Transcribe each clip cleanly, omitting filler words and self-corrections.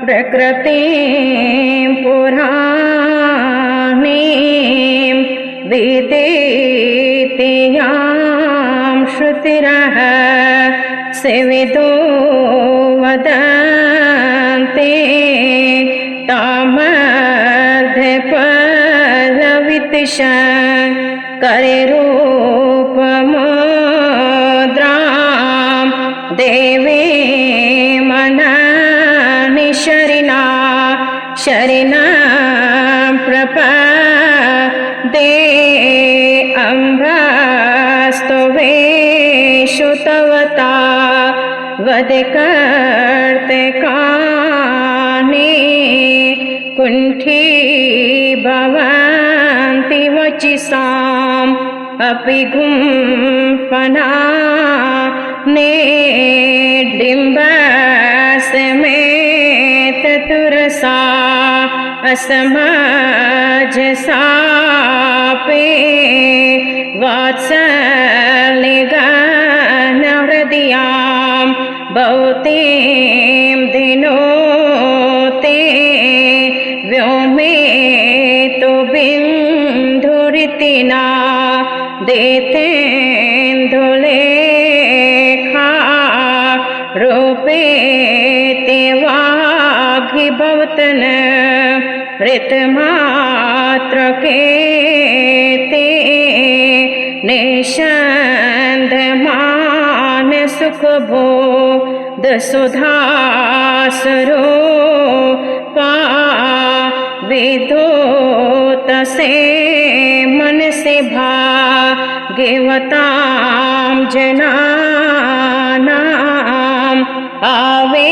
प्रकृतिं पुराणीं विदिते यां श्रुतिरः सेविदो वदन्ते तामर्ध्यपलवितिशं करेरूपमुद्रां देवीं शरिणा प्रपदे अम्भस्तवेषु तवता वदकर्ते कानि कुण्ठी भवन्ति वचिसाम् अपि गुम्फना डिम्बसमेत तुरसा असमजसापे वात्सल्यगनहृदयां भवतीं दिनोते व्योमेतो बिन्धुरितिना देतेन्दुलेखा रूपेते वाग्भवतन ऋतमात्रके ते निषन्धमान सुखबोधसुधास्वरूपा विधूतसे मनसि भाग्यवतां जनानाम् आविर्भवत्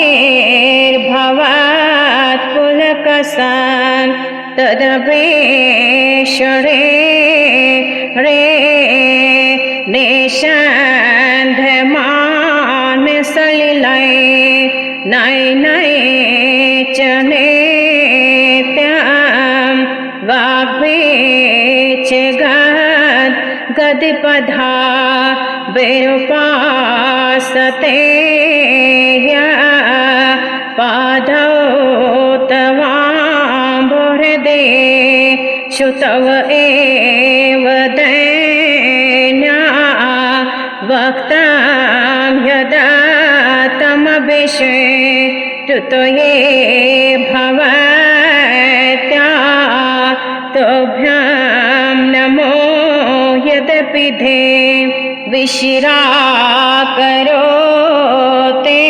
पुलकसन् तदपेक्षणे रे निषन्धमान सलिलै नयनै च नेत्यं वाग्भीच गदिपधा विरूपासते पादौ तवाम्बुहृदे श्रुतव एव दैन्या वक्तं यदा तमभिषेटुतये भवत्या तुभ्यं नमो यदपि धे विशिरा करोते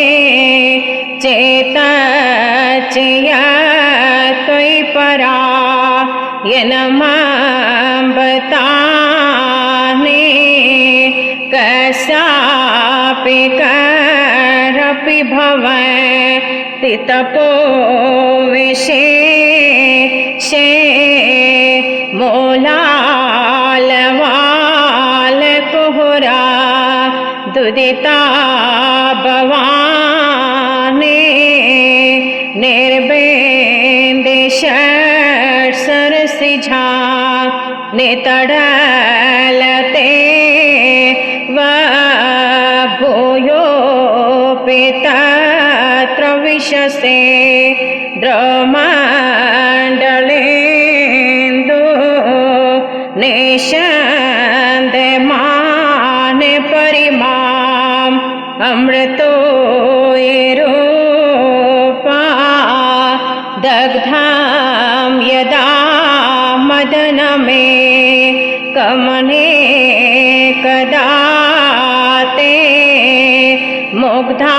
चेतचया त्वयि परा यनमम्बतानि कस्यापि करपि भवति तपो विशेषे मूलालवालकुहुरा दुदिता भवानि निर्बेन्दिषट्सरसिझा नितडलते भूयोऽपि तत्र विशसे द्रमण्डलेन्दु निषन्धमान परिमाम् अमृतो रूपा दग्धां यदा मदनमे कमने कदा ते मुग्धा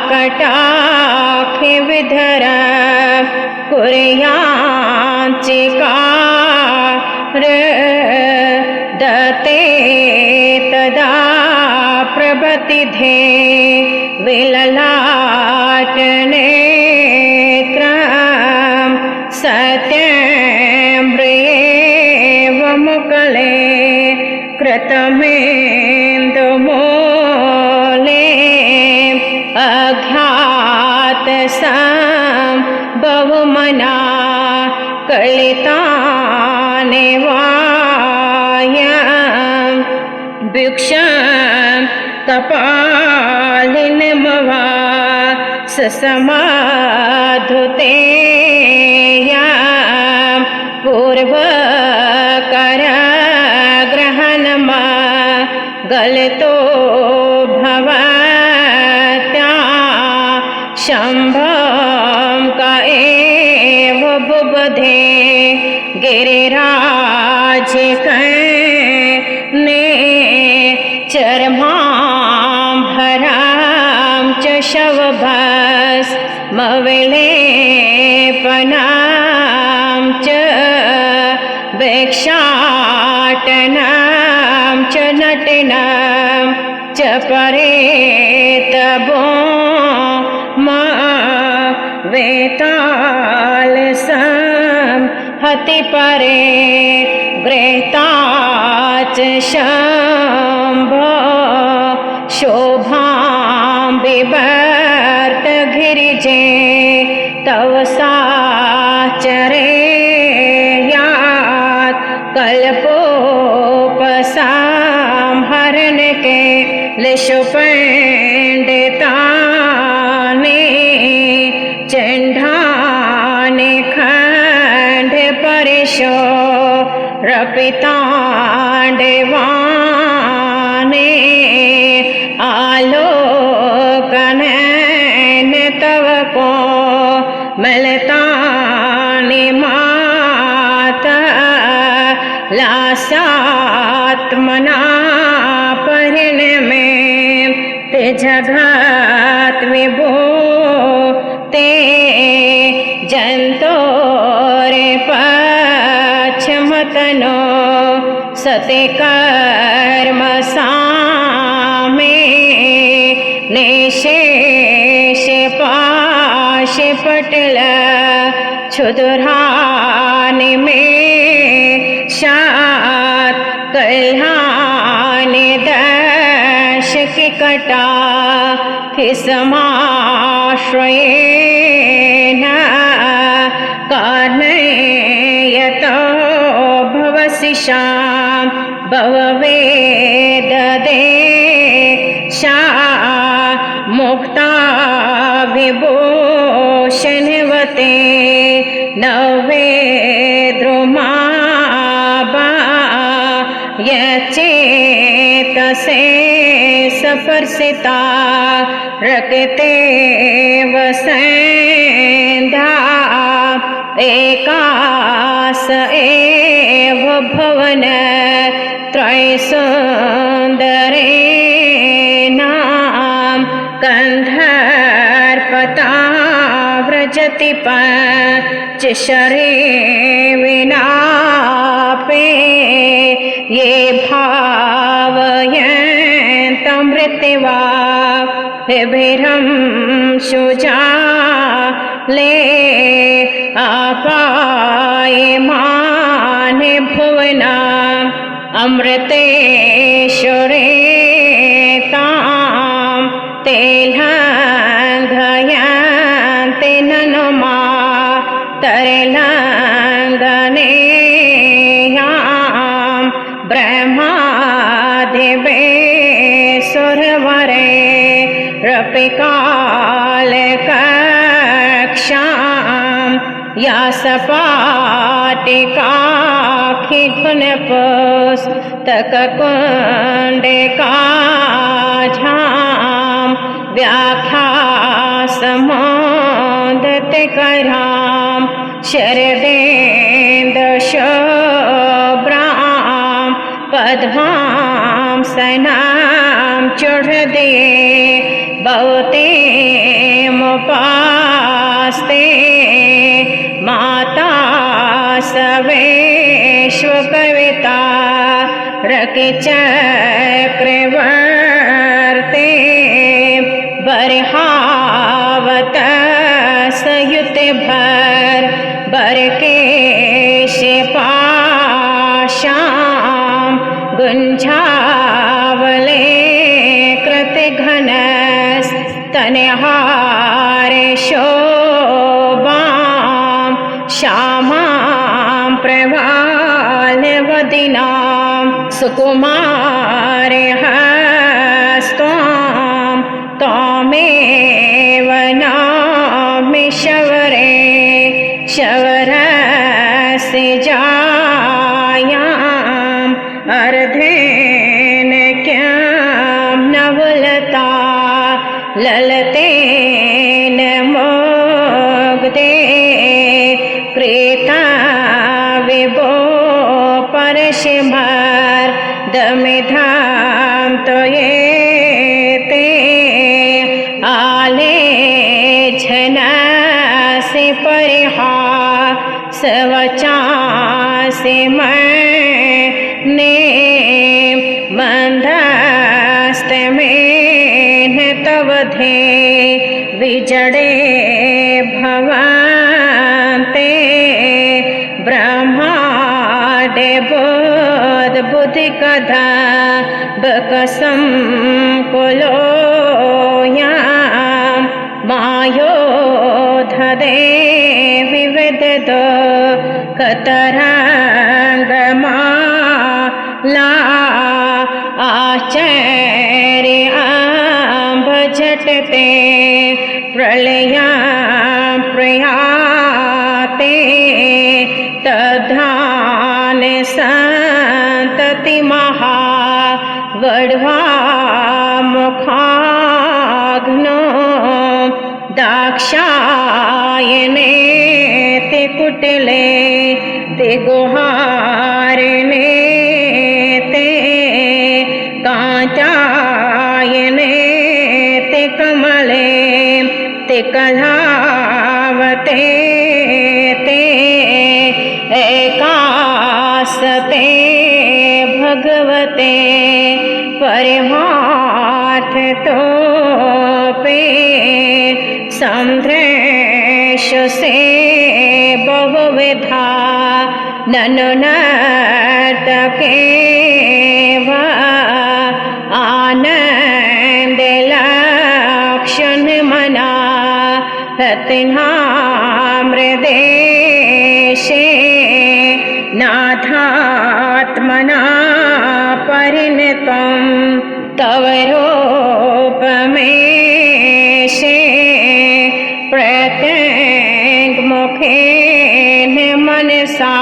कटाक्षे विधर कुर्याञ्चिकार दते तदा प्रभतिधे विललाटनेत्रं सत्यं प्रियेवमुकले कृतमेन्दुमूले अज्ञातसम्भवमना कलितानि वायं भिक्षं कपालिनमवा ससमाधुतेया पूर्वकरग्रहणमा गलतो भवत्या शम्भं क एव बुबधे गिरिराजकर्णे चर्माम्भरां च शवभस्मविलेपनां च भिक्षाटनां च नटनां च परेतबो वेतालसं हति परे गृहीता च शम्भो शोभां बिभर्त गिरिजे तव साचरेयात् कल्पोपसंहरणके लिशुपण्डितानि चण्डानि खण्डपरिशो रपिताण्डवानि आलोकनेन तव को मिलतानि माता लासात्मना परिणमे ते जगत् विभो ते जन्तोरे पच्छमतनो सते कर्म सामे निशेष पाशे पटल क्षुद्रानि मे शात् कल्याणि दशकिकटा समाश्रयेण कर्णयतो भवसि शां भववेददे शा मुक्ता विभूषणवते नवेद्रुमाबा यचेतसे सपर्सिता रकते वसन्धा एकास एव भवन त्रयसुन्दरेणां गन्धर्पता व्रजति पञ्चशरे विनापे ये भावयन्तमृत्युवा विभिरं शुजाले आपायमाने भुवना अमृतेश्वरे तां ते लङ्घयन्ति ननुमा तरलङ्घनेयां ब्रह्मादिवे सुरवरे रपिकालकक्षां या सपाटिकाखिगुणपुस्तककुण्डिकाझां व्याख्यासमोदतिकरां शरदेन्दुशोभ्रां पद्मां सनां चुढदिये भवतीमुपास्ते माता सवेश्वकविता रकिचक्रवर्ते बर्हावत सयुते भर बरकेशे पाशां गुंझावले कृति घनस तनहारे शोभां श्यामां प्रवालवदिनां सुकुमारे हस्त्वां त्वमेव ना ललतेन मोग्धे कृता विभो परशिमर्दमिधां त्वयेते आलेझनसि परिहासवचांसि मन्ये मन्दस्तमेन तव धे विजडे भवन्ते ब्रह्माण्डे बुद्धिकथा बकसंकुलोऽयं मायोधदे विविदतो कतरङ्गमाला आचार्यां भजते प्रलयां प्रयाते तद्धान सन्तति महावड्वामुखाग्नो दाक्षायणे ते कुटिले ते गुहारिणे ते काञ्चायने ते कमले ते कलावते ते एकासते भगवते परमार्थतोपे संदृश्यसे बहुविधा ननु नर्तकेव आनन्दलक्षणमना रत्नामृदेशे नाथात्मना परिणतं तव रूपमेशे प्रत्यङ्मुखेन मनसा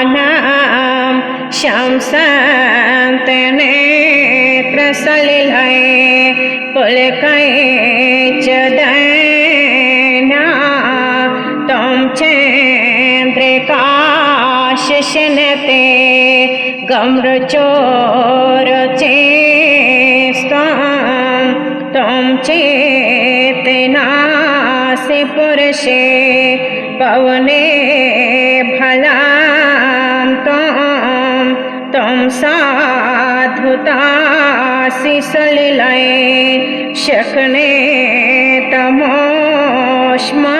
परिचयमानं शंसन्तनेत्रसलिले पुलकैः च दयना तं चन्द्रिकाशिशनते गम्रचोरचेस्त्वं तं चेतनासि पुरुषे पवने फलां तं साधुतासि सलिले शकने तमोष्मा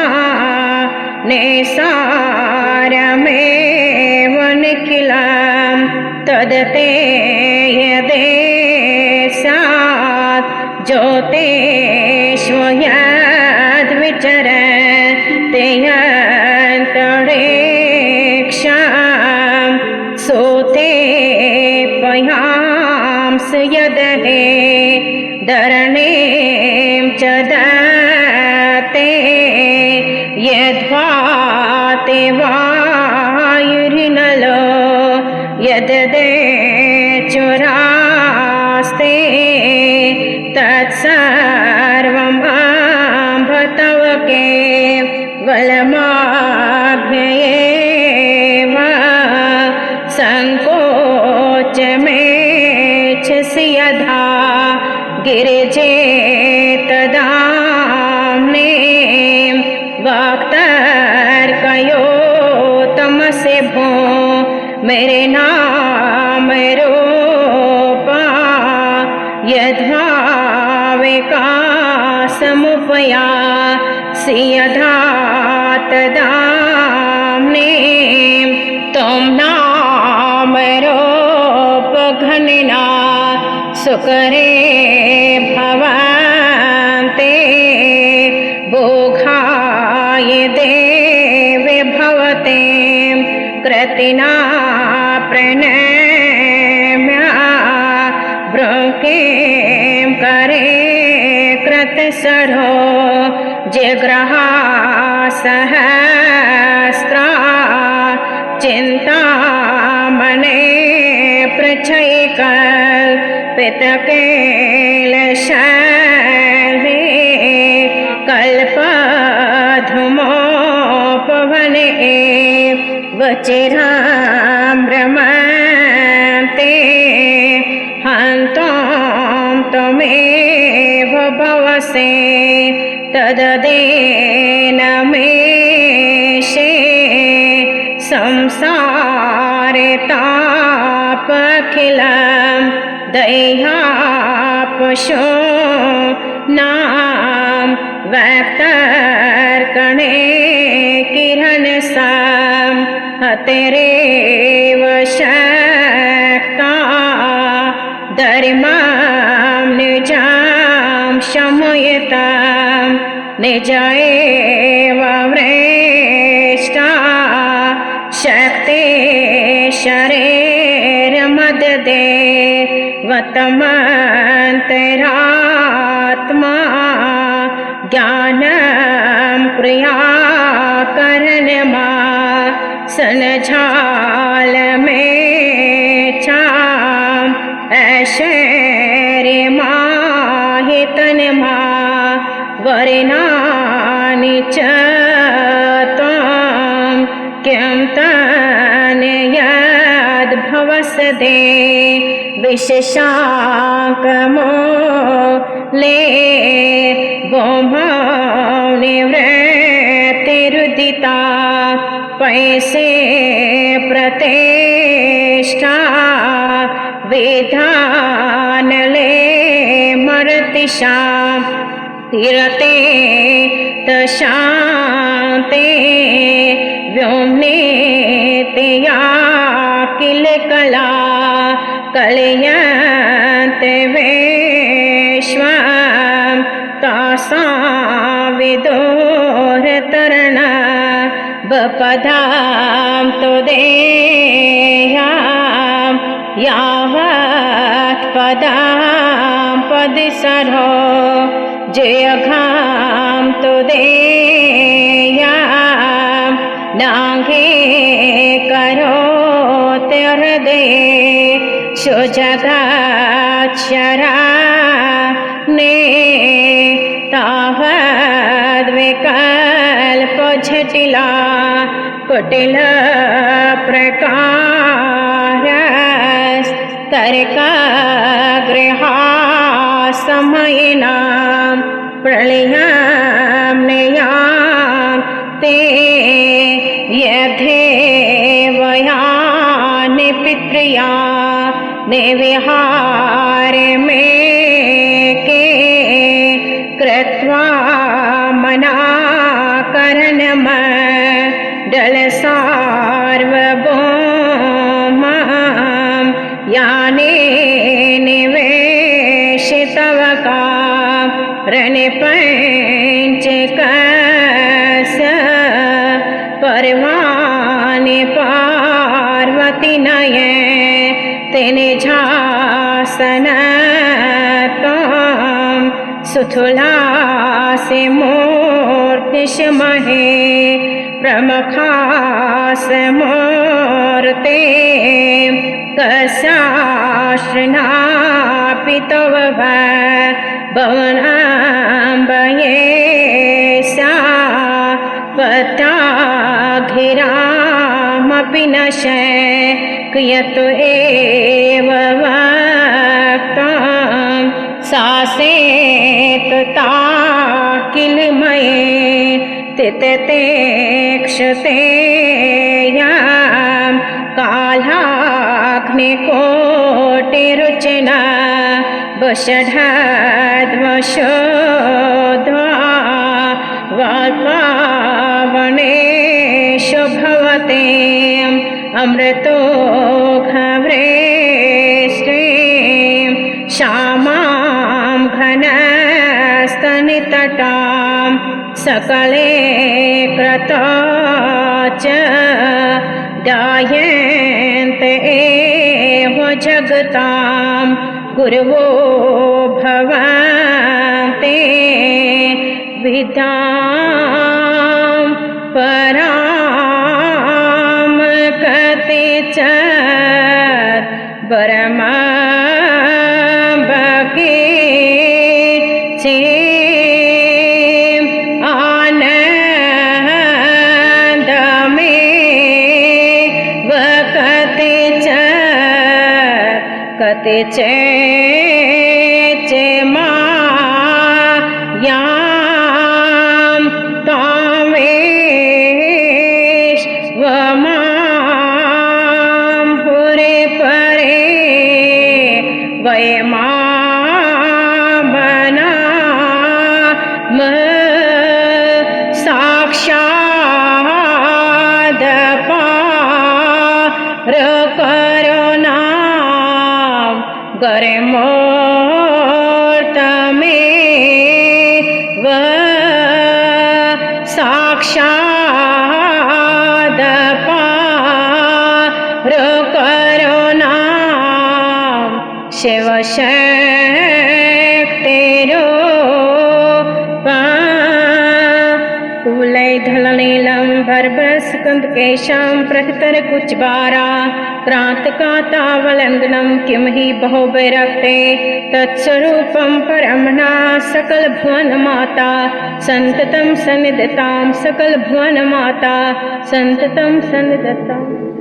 नेसारमेव निखिलं तदते यदेशात् ज्योतिष्वयद्विचरते यन्तरिक्षं सोते पयांस यदहे धरणीं च दत्ते यद्वाते वायुरिनलो यददे चुरास्ते तत्सर्वं अम्ब तव केवलमाभ्ययेव सङ्कोचमेच्छसि यथा गिरिजे तदाम्ने वाक्तर्कयो तमसे भो मेरे नाम रूपा यद्भाविकासमुपया यथा तदाम्ने तं नाम रूपघनिना सुकरे भवन्ते भोगाय देवे भवते कृतिना प्रणम्य ब्रह्में करे कृतसरो जिग्रहा सहस्रा चिन्तामणे पृच्छैकल् पितकेलशैले कल्पधुमोपवने वचिराम्रमते हन्तों त्वमेव भवसे तददेनमेशे संसारे तापखिलं दह्यापशो नाम वैतर्कणे किरणसं हतेरेव शक्ता धर्मं निजं शमयतां निज एव वृष्टा शक्ति शरीरमददे वतमन्तरात्मा ज्ञानं क्रियाकरणमा सनझाल में चाम ऐश्वर्यमाहितनमा वरिणानि च त्वं किं तन्यद्भवसदे विशशाकमो ले निवृत्तिरुदिता पैसे प्रतिष्ठा विधानले मर्तिषा तीरते तशान्ते व्योम्नेत्या किल कला कलयन्ते विश्वं तासां विदुरतरण बपदां तुदेयां यावत् पदां पदिसरो जयघां तुदेयां नांगे करोति हृदये सुजगाक्षरा ने तावद्विकल्प झटिला कुटिल प्रकारस्तर्कगृहा समयिनां प्रलयं नियां ते यथेवयानि पितृया निविहार में के कृत्वा मनाकरणमण्डल सार्वभौमं याने निवेशितवका रणपञ्चकस्य पर्वाणि पार्वती नये निजासनत्वं सुथुलासे मूर्तिशमहे प्रमुखास्य मूर्ते कस्याश्रनापि तव भवनाम्बये सा पत्याघिरामपि न शक्यत एव वक्तुं सासेतता किल मये तिततेक्षते यां कालाग्निकोटिरुचिना वषढध्वशोध्वा वाल्पावनेषु भवते अमृतोघवृष्टिं श्यामां घनस्तनितटां सकले क्रता च गायन्ते एव जगतां गुरवो भवन्ते विद्यां परां कति च परमां कति चेचे मायां त्वामेश्वमां हुरे परे वयमामनाम साक्षाद पार करो नाम गरे मूर्तमेव साक्षाद पार करो नाम शिव शक्तिरूपा कुवलयधवलनीलं भरभस्कन्दकेशं प्रथितरकुचबारा क्रान्तकान्तावलङ्घनं किं हि बहुविरक्ते तत्स्वरूपं परमना सकलभुवनमाता सन्ततं सन्निधत्तां सकलभुवनमाता सन्ततं सन्निधत्ताम्।